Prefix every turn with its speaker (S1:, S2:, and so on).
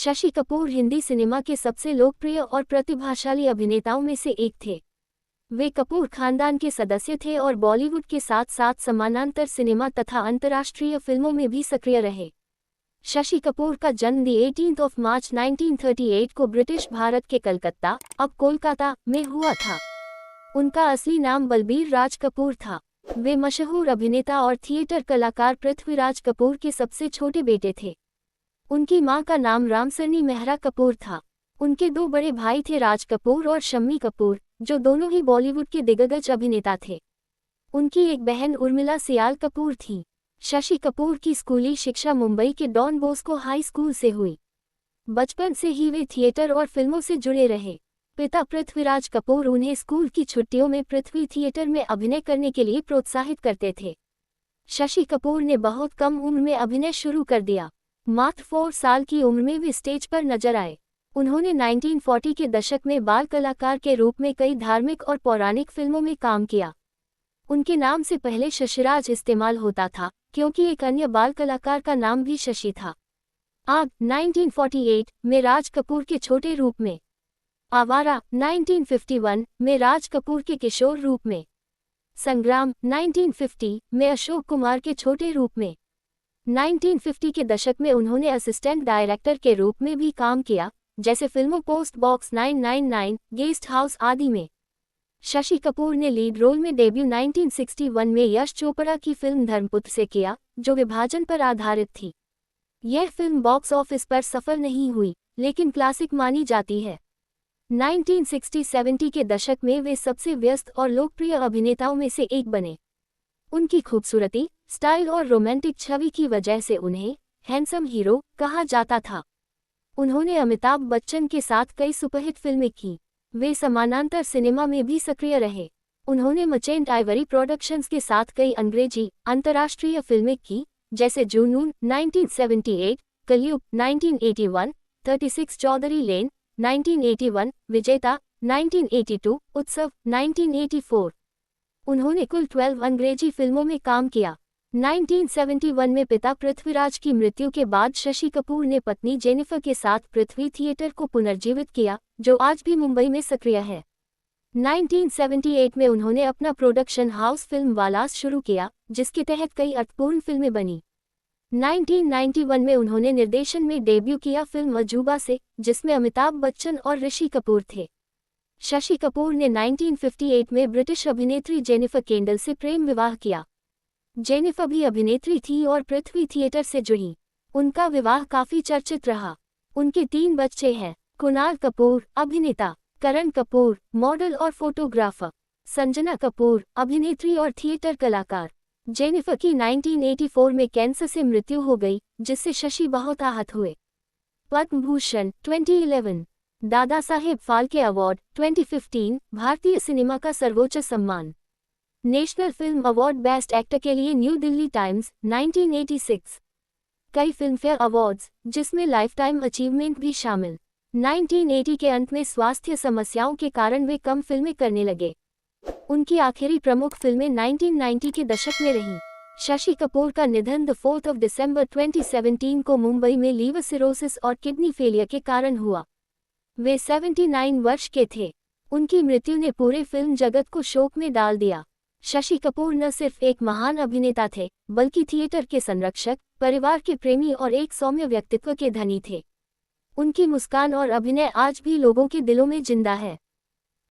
S1: Shashi Kapoor Hindi cinema के सबसे लोकप्रिय और प्रतिभाशाली अभिनेताओं में से एक थे। वे कपूर खानदान के सदस्य थे और बॉलीवुड के साथ साथ समानांतर सिनेमा तथा अंतर्राष्ट्रीय फिल्मों में भी सक्रिय रहे। शशि कपूर का जन्म 18 मार्च 1938 को ब्रिटिश भारत के कलकत्ता, अब कोलकाता, में हुआ था। उनका असली नाम बलबीर राज कपूर था। वे मशहूर अभिनेता और थिएटर कलाकार पृथ्वीराज कपूर के सबसे छोटे बेटे थे। उनकी मां का नाम रामसरनी मेहरा कपूर था। उनके दो बड़े भाई थे, राज कपूर और शम्मी कपूर, जो दोनों ही बॉलीवुड के दिग्गज अभिनेता थे। उनकी एक बहन उर्मिला सियाल कपूर थी। शशि कपूर की स्कूली शिक्षा मुंबई के डॉन बॉस्को हाई स्कूल से हुई। बचपन से ही वे थिएटर और फिल्मों से जुड़े रहे। पिता पृथ्वीराज कपूर उन्हें स्कूल की छुट्टियों में पृथ्वी थिएटर में अभिनय करने के लिए प्रोत्साहित करते थे। शशि कपूर ने बहुत कम उम्र में अभिनय शुरू कर दिया। मात्र 4 साल की उम्र में वे स्टेज पर नजर आए। उन्होंने 1940 के दशक में बाल कलाकार के रूप में कई धार्मिक और पौराणिक फिल्मों में काम किया। उनके नाम से पहले शशिराज इस्तेमाल होता था, क्योंकि एक अन्य बाल कलाकार का नाम भी शशि था। आग 1948 में राज कपूर के छोटे रूप में, आवारा 1951 में राज कपूर के किशोर रूप में, संग्राम 1950 में अशोक कुमार के छोटे रूप में। 1950 के दशक में उन्होंने असिस्टेंट डायरेक्टर के रूप में भी काम किया, जैसे फिल्मों पोस्ट बॉक्स 999, गेस्ट हाउस आदि में। शशि कपूर ने लीड रोल में डेब्यू 1961 में यश चोपड़ा की फिल्म धर्मपुत्र से किया, जो विभाजन पर आधारित थी। यह फिल्म बॉक्स ऑफिस पर सफल नहीं हुई, लेकिन क्लासिक मानी जाती है। 1960-70 के दशक में वे सबसे व्यस्त और लोकप्रिय अभिनेताओं में से एक बने। उनकी खूबसूरती, स्टाइल और रोमांटिक छवि की वजह से उन्हें हैंडसम हीरो कहा जाता था। उन्होंने अमिताभ बच्चन के साथ कई सुपरहिट फिल्में की। वे समानांतर सिनेमा में भी सक्रिय रहे। उन्होंने मर्चेंट आइवरी प्रोडक्शंस के साथ कई अंग्रेजी, अंतर्राष्ट्रीय फिल्में की, जैसे जुनून 1978, कलयुग 1981, 36 चौधरी लेन 1981, विजेता 1982, उत्सव 1984। उन्होंने कुल 12 अंग्रेजी फिल्मों में काम किया। 1971 में पिता पृथ्वीराज की मृत्यु के बाद शशि कपूर ने पत्नी जेनिफर के साथ पृथ्वी थिएटर को पुनर्जीवित किया, जो आज भी मुंबई में सक्रिय है। 1978 में उन्होंने अपना प्रोडक्शन हाउस फिल्म वालास शुरू किया, जिसके तहत कई अर्थपूर्ण फिल्में बनी। 1991 में उन्होंने निर्देशन में डेब्यू किया फिल्म अजूबा से, जिसमें अमिताभ बच्चन और ऋषि कपूर थे। शशि कपूर ने 1958 में ब्रिटिश अभिनेत्री जेनिफर केंडल से प्रेम विवाह किया। जेनिफर भी अभिनेत्री थी और पृथ्वी थिएटर से जुड़ी। उनका विवाह काफी चर्चित रहा। उनके 3 बच्चे हैं, कुणाल कपूर, अभिनेता, करण कपूर, मॉडल और फोटोग्राफर, संजना कपूर, अभिनेत्री और थिएटर कलाकार। जेनिफर की 1984 में कैंसर से मृत्यु हो गई, जिससे शशि बहुत आहत हुए। पद्म भूषण 2011, दादा साहेब फाल्के अवार्ड 2015, भारतीय सिनेमा का सर्वोच्च सम्मान। National film award best actor के लिए न्यू दिल्ली टाइम्स 1986। कई फिल्मफेयर अवार्ड्स, जिसमें लाइफ टाइम अचीवमेंट भी शामिल। 1980 के अंत में स्वास्थ्य समस्याओं के कारण वे कम फिल्में करने लगे। उनकी आखिरी प्रमुख फिल्में 1990 के दशक में रहीं। शशि कपूर का निधन 4 दिसंबर 2017 को मुंबई में लीवर सिरोसिस और किडनी फेलियर के कारण हुआ। वे 79 वर्ष के थे। उनकी मृत्यु ने पूरे फिल्म जगत को शोक में डाल दिया। शशि कपूर न सिर्फ एक महान अभिनेता थे, बल्कि थिएटर के संरक्षक, परिवार के प्रेमी और एक सौम्य व्यक्तित्व के धनी थे। उनकी मुस्कान और अभिनय आज भी लोगों के दिलों में जिंदा है।